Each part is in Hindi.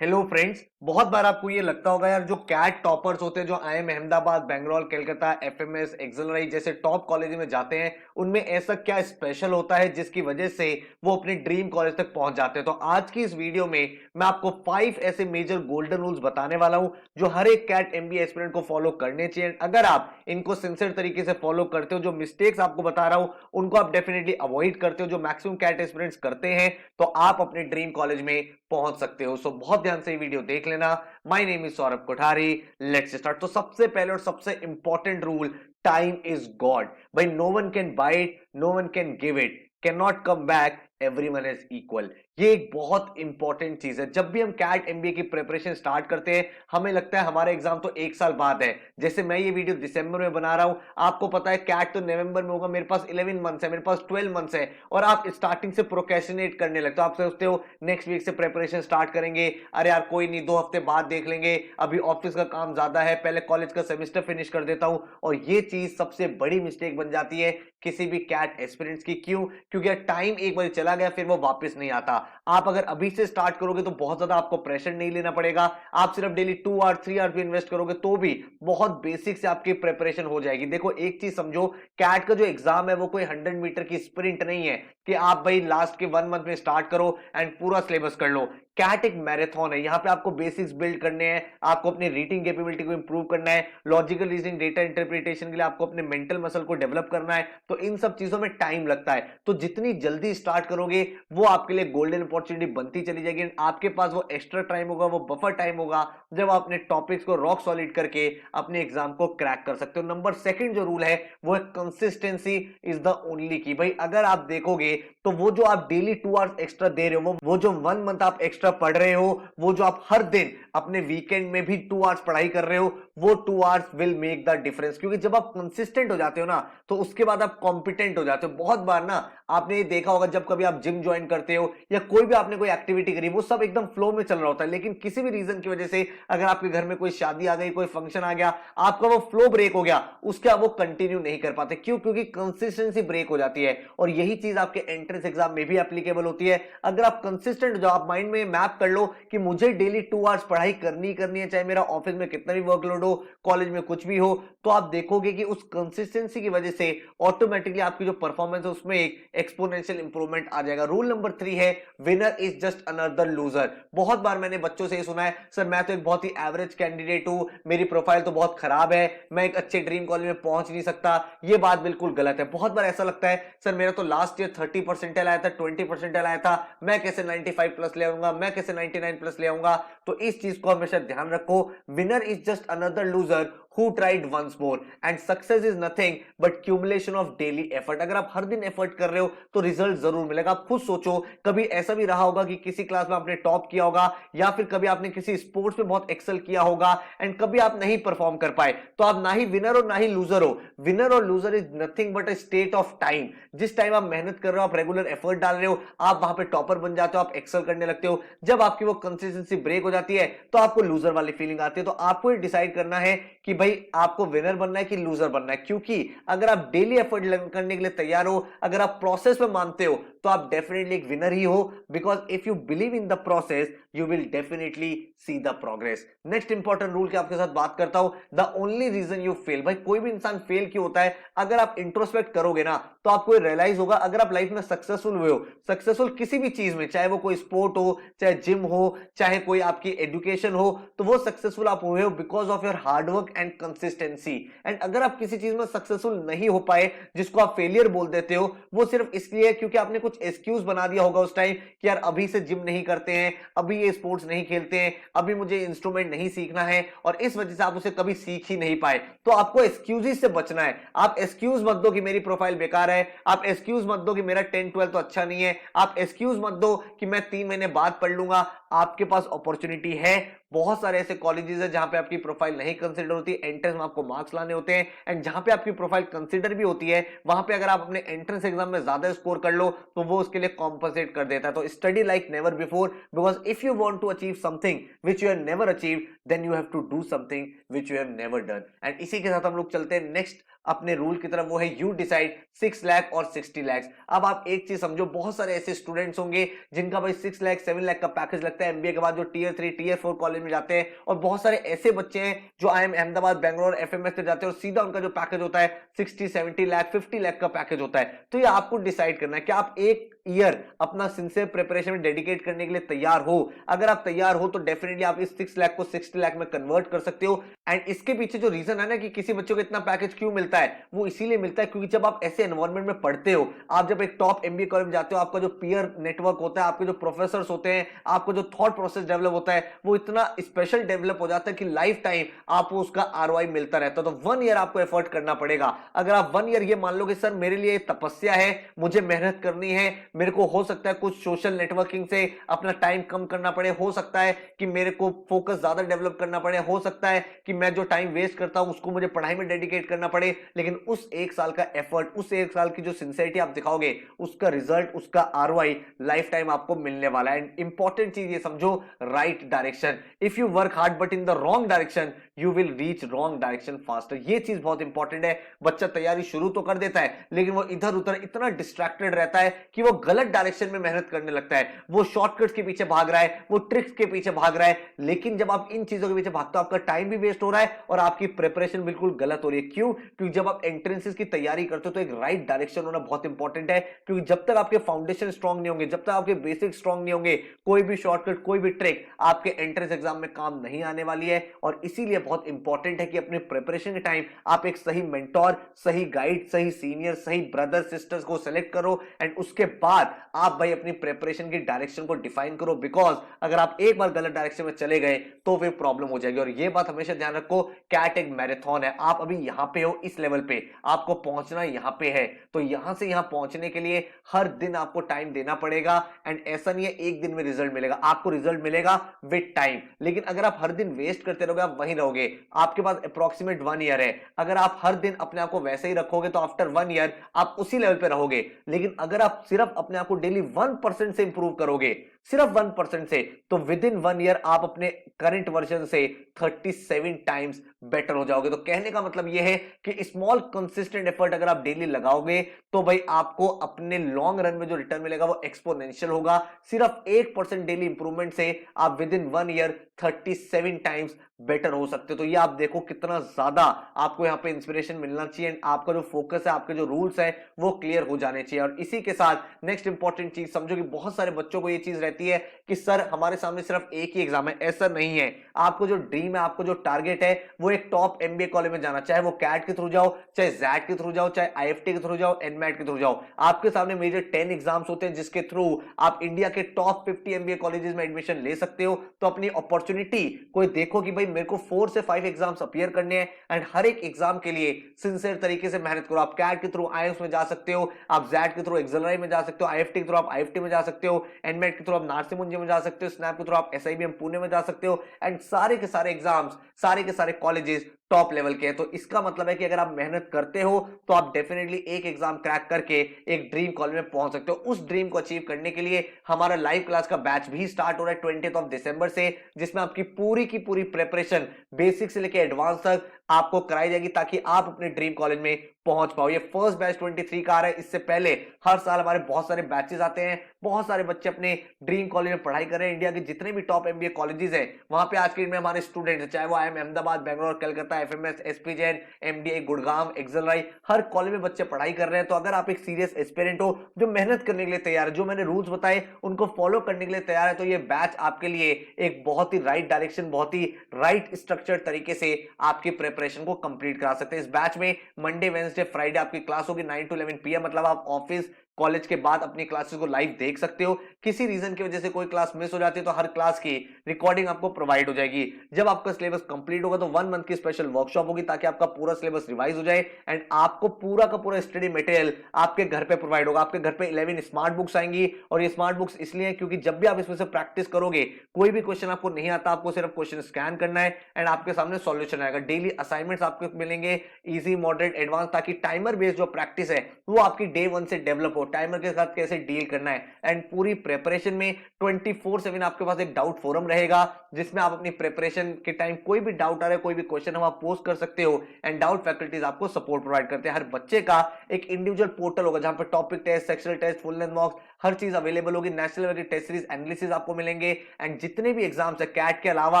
हेलो फ्रेंड्स, बहुत बार आपको ये लगता होगा यार, जो कैट टॉपर्स होते हैं, जो आईएम अहमदाबाद, बेंगलोर, कलकत्ता, एफएमएस, एक्सेलराई जैसे टॉप कॉलेज में जाते हैं, उनमें ऐसा क्या स्पेशल होता है जिसकी वजह से वो अपने ड्रीम कॉलेज तक पहुंच जाते हैं। तो आज की इस वीडियो में मैं आपको 5 ऐसे मेजर गोल्डन रूल्स बताने वाला हूं जो हर एक कैट एमबीए एस्पिरेंट को फॉलो करने चाहिए। अगर आप इनको सिंसियर तरीके से फॉलो करते हो, जो मिस्टेक्स आपको बता रहा हूं उनको आप डेफिनेटली अवॉइड करते हो, जो मैक्सिमम कैट एस्पिरेंट्स करते हैं, तो आप अपने ड्रीम कॉलेज में पहुंच सकते हो। सो बहुत ध्यान से ये वीडियो देख लेना। My name is Saurabh Kothari. Let's start. तो सबसे पहले और सबसे important rule, time is God. भाई, no one can buy it, no one can give it, can not come back, everyone is equal. ये एक बहुत इंपॉर्टेंट चीज है। जब भी हम कैट एमबीए की प्रिपरेशन स्टार्ट करते हैं, हमें लगता है हमारा एग्जाम तो एक साल बाद है। जैसे मैं ये वीडियो दिसंबर में बना रहा हूं, आपको पता है कैट तो नवंबर में होगा, मेरे पास 11 मंथ्स है, मेरे पास 12 मंथ्स है, और आप स्टार्टिंग से प्रोक्रेस्टिनेट करने लगते हो। आप सोचते हो नेक्स्ट वीक से प्रिपरेशन स्टार्ट करेंगे, अरे यार कोई नहीं, 2 हफ्ते बाद देख लेंगे, अभी ऑफिस का काम ज्यादा है, पहले कॉलेज का सेमेस्टर फिनिश कर देता हूं। और ये चीज सबसे बड़ी मिस्टेक बन जाती है किसी भी कैट एस्पिरेंट्स की। क्यों? क्योंकि टाइम एक बार चला गया, फिर वो वापस नहीं आता। आप अगर अभी से स्टार्ट करोगे तो बहुत ज्यादा आपको प्रेशर नहीं लेना पड़ेगा। आप सिर्फ डेली 2 आवर 3 आवर भी इन्वेस्ट करोगे तो भी बहुत बेसिक से आपकी प्रिपरेशन हो जाएगी। देखो, एक चीज समझो, कैट का जो एग्जाम है वो कोई 100 मीटर की स्प्रिंट नहीं है कि आप भाई लास्ट के 1 मंथ में स्टार्ट करो एंड पूरा सिलेबस कर लो। कैट एक मैराथन है। यहां पे आपको बेसिक्स बिल्ड करने हैं, आपको अपनी रीडिंग कैपेबिलिटी को इंप्रूव करना है, लॉजिकल रीजनिंग, डेटा इंटरप्रिटेशन के लिए आपको अपने मेंटल मसल को डेवलप करना है। तो इन सब चीजों में टाइम लगता है। तो जितनी जल्दी स्टार्ट करोगे वो आपके लिए गोल्डन अपॉर्चुनिटी बनती चली जाएगी। आपके पास वो एक्स्ट्रा टाइम होगा, वो बफर टाइम होगा, जब आप अपने टॉपिक्स को रॉक सॉलिड करके अपने एग्जाम को क्रैक कर सकते हो। नंबर सेकंड जो रूल है वो है कंसिस्टेंसी इज द ओनली की। भाई, अगर आप देखोगे तो वो जो आप डेली 2 आवर्स एक्स्ट्रा दे रहे हो, वो जो 1 मंथ आप एक्स्ट्रा पढ़ रहे हो, वो जो आप हर दिन अपने वीकेंड में भी 2 आवर्स पढ़ाई कर रहे हो, वो 2 hours will make the difference. क्योंकि जब आप कंसिस्टेंट हो जाते हो ना, तो उसके बाद आप कॉम्पिटेंट हो जाते हो। बहुत बार ना आपने ये देखा होगा, जब कभी आप जिम ज्वाइन करते हो या कोई भी आपने कोई एक्टिविटी करी, वो सब एकदम फ्लो में चल रहा होता है, लेकिन किसी भी रीजन की वजह से अगर आपके घर में कोई शादी आ गई, कोई फंक्शन आ गया, आपका वो फ्लो ब्रेक हो गया, उसके आप वो कंटिन्यू नहीं कर पाते। क्यों? क्योंकि कंसिस्टेंसी ब्रेक हो जाती है। और यही चीज आपके एंट्रेंस एग्जाम में भी एप्लीकेबल होती है। अगर आप कंसिस्टेंट हो जाओ, आप माइंड में मैप कर लो कि मुझे डेली 2 आवर्स पढ़ाई करनी करनी है, चाहे मेरा ऑफिस में कितना भी वर्कलोड हो, कॉलेज में कुछ भी हो, तो आप देखोगे कि उस कंसिस्टेंसी की वजह से ऑटोमेटिकली आपकी जो परफॉर्मेंस है उसमें एक एक्सपोनेंशियल इंप्रूवमेंट आ जाएगा। रूल नंबर 3 है, winner is just another loser. बहुत बार मैंने बच्चों से सुना है, सर मैं तो एक बहुत ही एवरेज कैंडिडेट हूं, मेरी प्रोफाइल तो बहुत खराब है, मैं एक अच्छे ड्रीम कॉलेज में पहुंच नहीं सकता। ये बात बिल्कुल गलत है। बहुत बार ऐसा लगता है, सर मेरा तो लास्ट ईयर 30 परसेंटाइल आया था, 20 परसेंटाइल आया था, मैं कैसे 95 प्लस ले आऊंगा, मैं कैसे 99 प्लस ले आऊंगा। तो इस चीज को हमेशा ध्यान रखो, winner is just another loser who tried once more and success is nothing but accumulation of daily effort। अगर आप हर दिन एफर्ट कर रहे हो तो रिजल्ट जरूर मिलेगा। आप खुद सोचो, कभी ऐसा भी रहा होगा कि किसी क्लास में आपने टॉप किया होगा, या फिर कभी आपने किसी स्पोर्ट्स में बहुत एक्सेल किया होगा एंड कभी आप नहीं परफॉर्म कर पाए, तो आप ना ही विनर हो ना ही लूजर हो। विनर और loser is nothing but a state of time. जिस टाइम आप मेहनत कर रहे हो, आप रेगुलर एफर्ट डाल रहे हो, आप वहां पे टॉपर बन जाते हो, आप एक्सेल करने लगते हो। जब आपकी वो कंसिस्टेंसी ब्रेक हो जाती है तो आपको लूजर वाली फीलिंग आती है। तो आपको डिसाइड करना है कि भाई आपको विनर बनना है कि लूजर बनना है। क्योंकि अगर आप डेली एफर्ट करने के लिए तैयार हो, अगर आप प्रोसेस में मानते हो, तो आप डेफिनेटली एक विनर ही हो। Because if you believe in the process you will definitely see the progress. Next important rule की आपके साथ बात करता हूं, the only reason you fail. भाई, कोई भी इंसान फेल क्यों होता है? अगर आप इंट्रोस्पेक्ट करोगे ना, तो आपको रियलाइज होगा, अगर आप लाइफ में सक्सेसफुल हुए हो, सक्सेसफुल किसी भी चीज में, चाहे वो कोई स्पोर्ट हो, चाहे जिम हो, चाहे कोई आपकी एजुकेशन हो, तो वो सक्सेसफुल आप हुए हो because of your hard work and consistency. And अगर आप किसी चीज में सक्सेसफुल नहीं हो पाए, जिसको आप फेलियर बोल देते हो, वो सिर्फ इसलिए क्योंकि आपने कुछ एक्सक्यूज बना दिया होगा उस टाइम कि यार अभी से जिम नहीं करते हैं, अभी ये स्पोर्ट्स नहीं खेलते हैं, अभी मुझे इंस्ट्रूमेंट नहीं सीखना है, और इस वजह से आप उसे कभी सीख ही नहीं पाए। तो आपको एक्सक्यूजेस से बचना है। आप एक्सक्यूज मत दो कि मेरी प्रोफाइल बेकार है, आप एक्सक्यूज मत दो कि मेरा 10-12 तो अच्छा नहीं है, आप एक्सक्यूज मत दो कि मैं 3 महीने बाद पढ़ लूंगा। आपके पास अपॉर्चुनिटी है। बहुत सारे ऐसे कॉलेजेस है जहां पे आपकी प्रोफाइल नहीं कंसीडर होती, एंट्रेंस में आपको मार्क्स लाने होते हैं, एंड जहां पे आपकी प्रोफाइल कंसीडर भी होती है, वहां पे अगर आप अपने एंट्रेंस एग्जाम में ज्यादा स्कोर कर लो तो वो उसके लिए कॉम्पनसेट कर देता है। तो study like never before, because if you want to achieve something which you have never achieve, then you have to do something which you have never done. And इसी के साथ हम लोग चलते हैं नेक्स्ट अपने रूल की तरफ, वो है यू डिसाइड 6 लाख और 60 लाख। अब आप एक चीज समझो, बहुत सारे ऐसे स्टूडेंट्स होंगे जिनका भाई 6 लाख 7 लाख का पैकेज लगता है एमबीए के बाद, जो टीयर 3 टीयर 4 कॉलेज में जाते हैं, और बहुत सारे ऐसे बच्चे हैं जो आईएम अहमदाबाद बैंगलोर एफएमएस से जाते हैं और सीधा उनका जो पैकेज होता है 60 70 लाख 50 लाख का पैकेज होता है। तो ये आपको डिसाइड करना है कि आप एक ईयर अपना सिंसियर प्रिपरेशन में डेडिकेट करने के लिए तैयार हो। अगर आप तैयार हो तो डेफिनेटली आप इस 6 लाख को 60 लाख में कन्वर्ट कर सकते हो। एंड इसके पीछे जो रीजन है ना कि किसी बच्चे को इतना पैकेज क्यों मिलता है, वो इसीलिए मिलता है क्योंकि जब आप ऐसे एनवायरनमेंट में पढ़ते हो, आप जब एक टॉप एमबीए कॉलेज में जाते हो, आपका जो पीयर नेटवर्क होता है, आपके जो प्रोफेसर होते हैं, आपको जो थॉट प्रोसेस डेवलप होता है, वो इतना स्पेशल डेवलप हो जाता है कि लाइफ टाइम आपको उसका आरओआई मिलता रहता है। तो 1 ईयर आपको एफर्ट करना पड़ेगा। अगर आप 1 ईयर ये मान लो कि सर मेरे लिए तपस्या है, मुझे मेहनत करनी है, मेरे को हो सकता है कुछ सोशल नेटवर्किंग से अपना टाइम कम करना पड़े, हो सकता है कि मेरे को फोकस ज्यादा डेवलप करना पड़े, हो सकता है कि मैं जो टाइम वेस्ट करता हूं उसको मुझे पढ़ाई में डेडिकेट करना पड़े, लेकिन उस 1 साल का एफर्ट, उस 1 साल की जो सिंसियरिटी आप दिखाओगे, उसका रिजल्ट, उसका आरओआई लाइफ टाइम आपको मिलने वाला है। एंड इंपॉर्टेंट चीज ये समझो, right direction. If you work hard but in the wrong direction, you will reach wrong direction faster. ये चीज बहुत इंपॉर्टेंट है। बच्चा तैयारी शुरू तो कर देता है, लेकिन वो इधर उधर इतना डिस्ट्रैक्टेड रहता है कि वो गलत डायरेक्शन में मेहनत करने लगता है, वो शॉर्टकट्स के पीछे भाग रहा है, वो ट्रिक्स के पीछे भाग रहा है। लेकिन जब आप इन चीजों के पीछे भागते हो, आपका टाइम भी वेस्ट हो रहा है और आपकी प्रिपरेशन बिल्कुल गलत हो रही है। क्यों? क्योंकि जब आप एंट्रेंसेस की तैयारी करते हो तो एक राइट डायरेक्शन होना बहुत इंपॉर्टेंट है। क्योंकि जब तक आपके फाउंडेशन स्ट्रांग नहीं होंगे, जब तक आपके बेसिक स्ट्रांग नहीं होंगे, कोई भी शॉर्टकट, कोई भी ट्रिक आपके एंट्रेंस एग्जाम में काम नहीं आने वाली है। और इसीलिए बहुत इंपॉर्टेंट है कि अपने प्रिपरेशन के टाइम आप एक सही मेंटोर, सही गाइड, सही सीनियर, सही ब्रदर सिस्टर्स को सेलेक्ट करो। एंड उसके बाद आप भाई अपनी प्रिपरेशन की डायरेक्शन को डिफाइन करो। बिकॉज अगर आप एक बार गलत डायरेक्शन में चले गए तो फिर प्रॉब्लम हो जाएगी। और ये बात हमेशा ध्यान रखो, कैट एक मैराथन है। आप अभी यहां पे हो, इस लेवल पे आपको पहुंचना यहां पे है, तो यहां से यहां पहुंचने के लिए हर दिन आपको टाइम देना पड़ेगा। एंड ऐसा नहीं है एक दिन में रिजल्ट मिलेगा, आपको रिजल्ट मिलेगा विद टाइम। लेकिन अगर आप हर दिन वेस्ट करते रहोगे, आप वहीं रहोगे। आपके पास अप्रोक्सीमेट 1 ईयर है। अगर आप हर दिन अपने आप को वैसे ही रखोगे तो आफ्टर 1 ईयर आप उसी लेवल पे रहोगे। लेकिन अगर आप सिर्फ अपने आप को डेली 1% से इंप्रूव करोगे, सिर्फ 1% से, तो विद इन 1 ईयर आप अपने करंट वर्जन से 37 टाइम्स बेटर हो जाओगे। तो कहने का मतलब यह है कि स्मॉल कंसिस्टेंट एफर्ट अगर आप डेली लगाओगे तो भाई आपको अपने लॉन्ग रन में जो रिटर्न मिलेगा वो एक्सपोनेंशियल होगा। सिर्फ 1% डेली इंप्रूवमेंट से आप with in 1 year 37 times better हो सकते हो। तो ये आप देखो कितना ज्यादा आपको यहां पे इंस्पिरेशन मिलना चाहिए। आपका जो फोकस है, आपके जो रूल्स है, वो क्लियर हो जाने चाहिए। और इसी के साथ नेक्स्ट इंपॉर्टेंट चीज समझो कि बहुत सारे बच्चों को ये चीज रहती है कि सर हमारे सामने सिर्फ एक ही एग्जाम है। ऐसा नहीं है। आपको जो ड्रीम है, आपको जो टारगेट है, वो एक टॉप एमबीए कॉलेज में जाना, चाहे वो कैट के थ्रू जाओ, चाहे जैट के थ्रू जाओ, चाहे आईएफटी के थ्रू जाओ, एनमैट के थ्रू जाओ। आपके सामने मेजर 10 एग्जाम्स होते हैं जिसके थ्रू आप इंडिया के टॉप 50 एमबीए कॉलेजेस में एडमिशन ले सकते हो। तो अपनी अपॉर्चुनिटी कोई देखो कि भाई मेरे को 4 से 5 एग्जाम्स अपीयर करने हैं, एंड हर एक एग्जाम के लिए सिंसियर तरीके से मेहनत करो। आप कैट के थ्रू आईएम्स में जा सकते हो, आप जैट के थ्रू एक्सेलराई में जा सकते हो, आईएफटी के थ्रू आप आईएफटी में जा सकते हो, एनमैट के थ्रू आप नार्सी मुंजी में जा सकते हो, स्नैप के थ्रू आप एसआईबीएम पुणे में जा सकते हो। एंड सारे के सारे एग्जाम्स, सारे के सारे कॉलेजेस टॉप लेवल के हैं। तो इसका मतलब है कि अगर आप मेहनत करते हो तो आप डेफिनेटली एक एग्जाम क्रैक करके एक ड्रीम कॉलेज में पहुंच सकते हो। उस ड्रीम को अचीव करने के लिए हमारा लाइव क्लास का बैच भी स्टार्ट हो रहा है 20 दिसंबर से, जिसमें आपकी पूरी की पूरी प्रिपरेशन बेसिक से लेकर एडवांस तक आपको कराई जाएगी ताकि आप अपने ड्रीम कॉलेज में पहुंच पाओ। ये फर्स्ट बैच 23 का आ रहा है। इससे पहले हर साल हमारे बहुत सारे बैचेस आते हैं, बहुत सारे बच्चे अपने ड्रीम कॉलेज में पढ़ाई कर रहे हैं। इंडिया के जितने भी टॉप एमबीए कॉलेजेस हैं वहां पे आज के दिन में हमारे स्टूडेंट्स, चाहे वो IIM Ahmedabad, Bangalore, Calcutta, FMS, SP Jain, MDA, Gurgaon, XLRI, हर कॉलेज में बच्चे पढ़ाई कर रहे हैं। तो अगर आप एक सीरियस एस्पिरेंट हो जो मेहनत करने के लिए तैयार है, जो मैंने रूल्स बताए उनको फॉलो करने के लिए तैयार है, तो ये बैच आपके लिए एक बहुत ही राइट डायरेक्शन, बहुत ही राइट स्ट्रक्चर तरीके से आपकी प्रिपरेशन को कंप्लीट करा सकते हैं। इस बैच में मंडे, वेडनेसडे, फ्राइडे आपकी क्लास होगी 9 to 11 PM। मतलब आप ऑफिस, कॉलेज के बाद अपनी क्लासेस को लाइव देख सकते हो। किसी रीजन की वजह से कोई क्लास मिस हो जाती है तो हर क्लास की रिकॉर्डिंग आपको प्रोवाइड हो जाएगी। जब आपका सिलेबस कंप्लीट होगा तो 1 मंथ की स्पेशल वर्कशॉप होगी ताकि आपका पूरा सिलेबस रिवाइज हो जाए। एंड आपको पूरा का पूरा स्टडी मटेरियल आपके घर पे प्रोवाइड होगा। आपके घर पे 11 स्मार्ट बुक्स आएंगी। और ये स्मार्ट बुक्स इसलिए क्योंकि जब भी आप इसमें से प्रैक्टिस करोगे, कोई भी क्वेश्चन आपको नहीं आता, आपको सिर्फ क्वेश्चन स्कैन करना है एंड आपके सामने सॉल्यूशन आएगा। डेली असाइनमेंट्स आपको मिलेंगे, इजी, मॉडरेट, एडवांस, ताकि टाइमर बेस्ड जो प्रैक्टिस है वो आपकी डे 1 से डेवलप हो। टाइमर के साथ कैसे डील करना है, एंड पूरी प्रेपरेशन में 24/7 आपके पास एक डाउट फोरम रहेगा जिसमें आप अपनी प्रेपरेशन के टाइम कोई भी डाउट आ रहा है, कोई भी क्वेश्चन हम आप पोस्ट कर सकते हो, एंड डाउट फैकल्टीज आपको सपोर्ट प्रोवाइड करते हैं। हर बच्चे का एक इंडिविजुअल पोर्टल होगा जहां पर topic test, sectional test, full length mocks, हर चीज अवेलेबल होगी। नेशनल लेवल की टेस्ट सीरीज एनालिसिस आपको मिलेंगे, एंड जितने भी एग्जाम्स है कैट के अलावा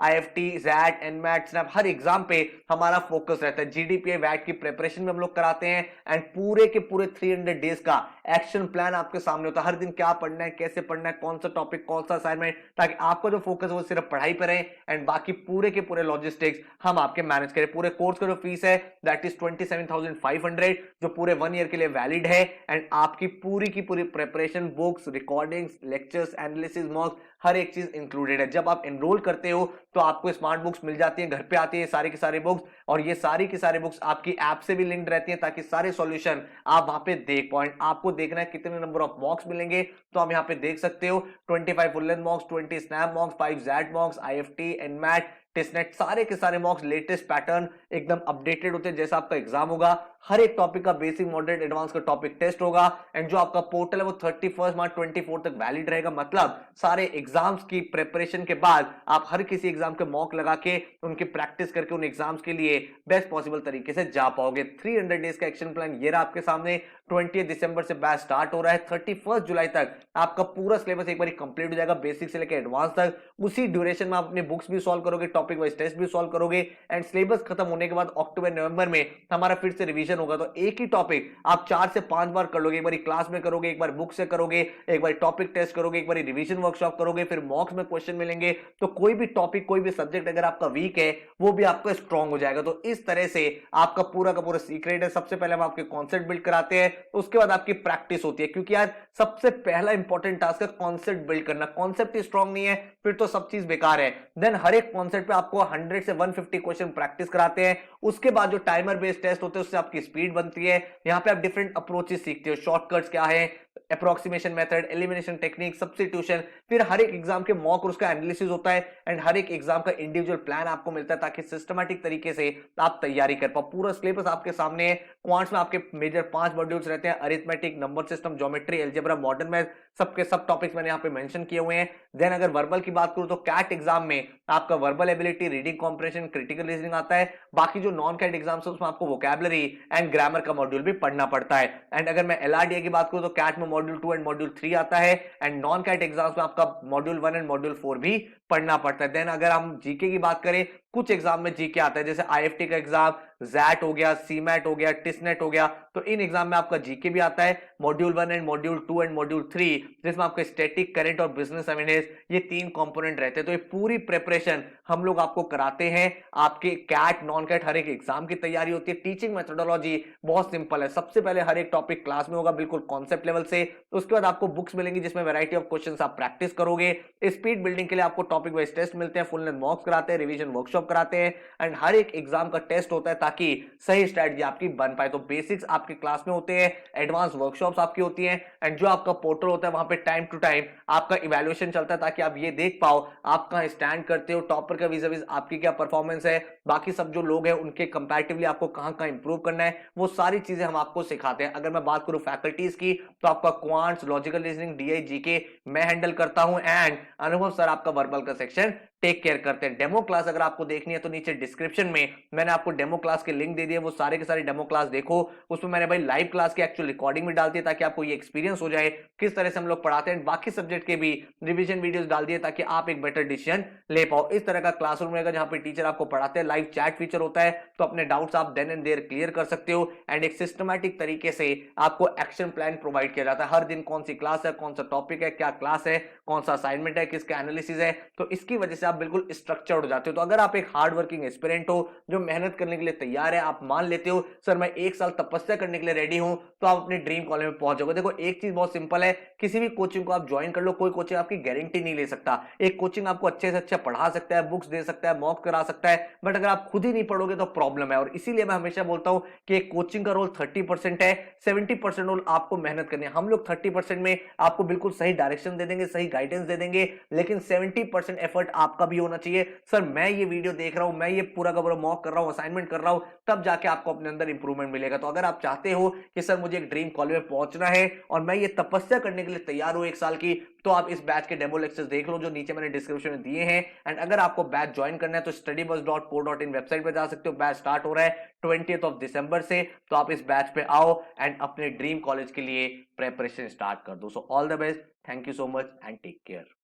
आईएफटी, जैट, एनमैट, स्नैप, हर एग्जाम पे हमारा फोकस रहता है। जीडीपीए, वैट की प्रिपरेशन में हम लोग कराते हैं, एंड पूरे के पूरे 300 डेज का एक्शन प्लान आपके सामने होता है। हर दिन क्या पढ़ना है, कैसे पढ़ना है, कौन सा टॉपिक, कौन सा असाइनमेंट, ताकि आपका जो फोकस है वो सिर्फ पढ़ाई पर रहे, एंड बाकी पूरे के पूरे लॉजिस्टिक्स हम आपके मैनेज करें। पूरे कोर्स का जो फीस है दैट इज 27,500, जो पूरे 1 ईयर के लिए वैलिड है, एंड आपकी पूरी preparation, books, recordings, lectures, analysis, mocks, हर एक चीज इंक्लूडेड है। जब आप एनरोल करते हो तो आपको स्मार्ट बुक्स मिल जाती है, घर पे आती है सारी की सारी बुक्स, और ये सारी की सारी बुक्स आपकी ऐप से भी लिंक्ड रहती है ताकि सारे सॉल्यूशन आप वहां पे देख पाओ। आपको देखना है कितने नंबर ऑफ मॉक्स मिलेंगे, तो आप यहां पे देख सकते हो 25 full length mocks, 20 snap mocks, 5 XAT mocks, IFT, NMAT, TISSNET, सारे के सारे मॉक्स लेटेस्ट पैटर्न एकदम अपडेटेड होते हैं जैसा आपका एग्जाम होगा। हर एक टॉपिक का बेसिक, मॉडरेट, एडवांस का टॉपिक टेस्ट होगा, एंड जो आपका पोर्टल है वो 31 मार्च 24 तक वैलिड रहेगा। मतलब सारे एग्जाम्स की प्रिपरेशन के बाद आप हर किसी एग्जाम के मॉक लगा के उनकी प्रैक्टिस करके उन एग्जाम्स के लिए बेस्ट पॉसिबल तरीके से जा पाओगे। 300 डेज का एक्शन प्लान ये रहा आपके सामने। 20 दिसंबर से बैच स्टार्ट हो रहा है, 31 जुलाई तक आपका पूरा सिलेबस एक बार कंप्लीट हो जाएगा, बेसिक से लेकर एडवांस तक। उसी ड्यूरेशन में आप अपने बुक्स भी सॉल्व करोगे, टॉपिक वाइज टेस्ट भी सॉल्व करोगे, एंड सिलेबस खत्म होने के बाद अक्टूबर नवंबर में हमारा फिर से रिवीजन होगा। तो एक ही टॉपिक आप 4 से 5 बार कर लोगे, एक बार क्लास में करोगे, एक बार बुक से करोगे, एक बार टॉपिक टेस्ट करोगे, एक बार रिवीजन वर्कशॉप करोगे, फिर मॉक्स में क्वेश्चन मिलेंगे। तो कोई भी टॉपिक, कोई भी सब्जेक्ट अगर आपका वीक है वो भी आपका स्ट्रांग हो जाएगा। तो इस तरह से आपका पूरा का पूरा सीक्रेट है। सबसे पहले हम आपके कॉन्सेप्ट बिल्ड कराते हैं, उसके बाद आपकी प्रैक्टिस होती है, क्योंकि यार सबसे पहला इंपॉर्टेंट टास्क है कॉन्सेप्ट बिल्ड करना। कॉन्सेप्ट ही स्ट्रांग नहीं है फिर तो सब चीज बेकार है। देन हर एक कॉन्सेप्ट पे आपको 100 से 150 क्वेश्चन प्रैक्टिस कराते हैं। उसके बाद जो टाइमर बेस्ड टेस्ट होते हैं उससे आपकी स्पीड बनती है। यहां पे आप डिफरेंट अप्रोचेस सीखते हो, शॉर्टकट्स क्या है, approximation method, elimination technique, substitution, फिर हर एक एग्जाम के मॉक और उसका एनालिसिस होता है, एंड हर एक एग्जाम का इंडिविजुअल प्लान आपको मिलता है ताकि सिस्टमैटिक तरीके से आप तैयारी कर पाओ। पूरा सिलेबस आपके सामने है। क्वांट्स में आपके मेजर 5 मॉड्यूल्स रहते हैं, arithmetic, number system, geometry, algebra, modern math, सबके सब टॉपिक्स मैंने यहाँ पे मेंशन किए हुए हैं। देन अगर वर्बल की बात करूं तो कैट एग्जाम में आपका verbal ability, reading comprehension, critical reasoning आता है। बाकी जो नॉन कैट एग्जाम्स है उसमें आपको वोकैबुलरी एंड ग्रामर का मॉड्यूल भी पढ़ना पड़ता है। एंड अगर मैं एलआरडीए की बात करूं तो कैट में मॉड्यूल 2 एंड मॉड्यूल 3 आता है, एंड नॉन कैट एग्जाम्स में आपका मॉड्यूल 1 एंड मॉड्यूल 4 भी पढ़ना पड़ता है। देन अगर हम जीके की बात करें, कुछ एग्जाम में जीके आता है, जैसे आईएफटी का एग्जाम, जैट हो गया, सीमैट हो गया, टिसनेट हो गया, तो इन एग्जाम में आपका जीके भी आता है। Module 1 and module 2 and module 3 जिसमें आपका स्टैटिक, करंट और बिजनेस अवेयरनेस, ये 3 कंपोनेंट रहते हैं। तो ये पूरी प्रिपरेशन हम लोग आपको कराते हैं। आपके कैट, नॉन कैट हर एक एग्जाम की तैयारी होती है। टीचिंग मेथोडोलॉजी बहुत सिंपल है। सबसे पहले हर एक टॉपिक क्लास में होगा बिल्कुल कॉन्सेप्ट लेवल से, उसके बाद आपको बुक्स मिलेंगी जिसमें वैरायटी ऑफ क्वेश्चंस आप प्रैक्टिस करोगे। स्पीड बिल्डिंग के लिए आपको टॉपिक वाइज टेस्ट मिलते हैं, फुल लेंथ मॉक्स कराते हैं, रिवीजन वर्कशॉप कराते हैं, एंड हर एक एग्जाम का टेस्ट होता है ताकि सही स्ट्रेटजी आपकी बन पाए। तो बेसिक्स आपके क्लास में होते हैं, एडवांस वर्कशॉप्स आपकी होती हैं, एंड जो आपका पोर्टल होता है वहां पे टाइम टू टाइम आपका इवैल्यूएशन चलता है ताकि आप ये देख पाओ आप कहां स्टैंड करते हो, टॉपर का vis-a-vis आपकी क्या परफॉर्मेंस है, बाकी सब जो लोग हैं उनके कंपैरेटिवली आपको कहां कहां इंप्रूव करना है, वो सारी चीजें हम आपको सिखाते हैं। अगर मैं बात करूं फैकल्टीज की तो आपका quants, logical reasoning, DI, GK मैं हैंडल करता हूं, एंड अनुभव सर आपका वर्बल का सेक्शन टेक केयर करते हैं। डेमो क्लास अगर आपको देखनी है तो नीचे डिस्क्रिप्शन में मैंने आपको डेमो क्लास के लिंक दे दिए, वो सारे के सारे डेमो क्लास देखो। उसमें मैंने भाई लाइव क्लास की एक्चुअल रिकॉर्डिंग भी डाल दी ताकि आपको ये एक्सपीरियंस हो जाए किस तरह से हम लोग पढ़ाते हैं। बाकी सब्जेक्ट के भी रिवीजन वीडियोस डाल दिए ताकि आप एक बेटर डिसीजन ले पाओ। इस तरह का क्लासरूम रहेगा जहां पे टीचर आपको पढ़ाते हैं, लाइव चैट फीचर होता है तो अपने डाउट्स आप देन एंड देयर क्लियर कर सकते हो, एंड एक सिस्टमैटिक तरीके से आपको एक्शन प्लान प्रोवाइड किया जाता है। हर दिन कौन सी क्लास है, कौन सा टॉपिक है, क्या क्लास है, कौन सा असाइनमेंट है, किसका एनालिसिस है, तो इसकी वजह से आप बिल्कुल स्ट्रक्चर्ड हो जाते हो। तो अगर आप एक हार्ड वर्किंग एस्पिरेंट हो जो मेहनत करने के लिए तैयार है, आप मान लेते हो सर मैं 1 साल तपस्या करने के लिए रेडी हूं, तो आप अपने ड्रीम कॉलेज में पहुंच जाओगे। देखो एक चीज बहुत सिंपल है, किसी भी कोचिंग को आप ज्वाइन कर लो, कोई कोचिंग आपकी गारंटी नहीं ले सकता। एक कोचिंग आपको अच्छे से अच्छा पढ़ा सकता है, बुक्स दे सकता है, मॉक करा सकता है, बट अगर आप खुद ही नहीं पढ़ोगे तो प्रॉब्लम है। और इसीलिए मैं हमेशा बोलता हूं कि एक कोचिंग का रोल 30% है, 70% रोल आपको मेहनत करनी है। हम लोग 30% में आपको बिल्कुल सही डायरेक्शन दे देंगे, सही गाइडेंस दे देंगे, लेकिन 70% एफर्ट आपका भी होना चाहिए। सर मैं ये वीडियो वीडियो देख रहा हूं, मैं ये पूरा का पूरा मॉक कर रहा हूं, असाइनमेंट कर रहा हूं, तब जाके आपको अपने अंदर इंप्रूवमेंट मिलेगा। तो अगर आप चाहते हो कि सर मुझे एक ड्रीम कॉलेज में पहुंचना है और मैं ये तपस्या करने के लिए तैयार हूं 1 साल की, तो आप इस बैच के डेमो लेक्चर्स देख लो जो नीचे मैंने डिस्क्रिप्शन में दिए हैं। एंड अगर आपको बैच ज्वाइन करना है तो studybus.co.in वेबसाइट पे जा सकते हो। बैच स्टार्ट हो रहा है 20th दिसंबर से, तो आप इस बैच पे आओ एंड अपने ड्रीम कॉलेज के लिए प्रेपरेशन स्टार्ट कर दो। So all the best, thank you so much and take care.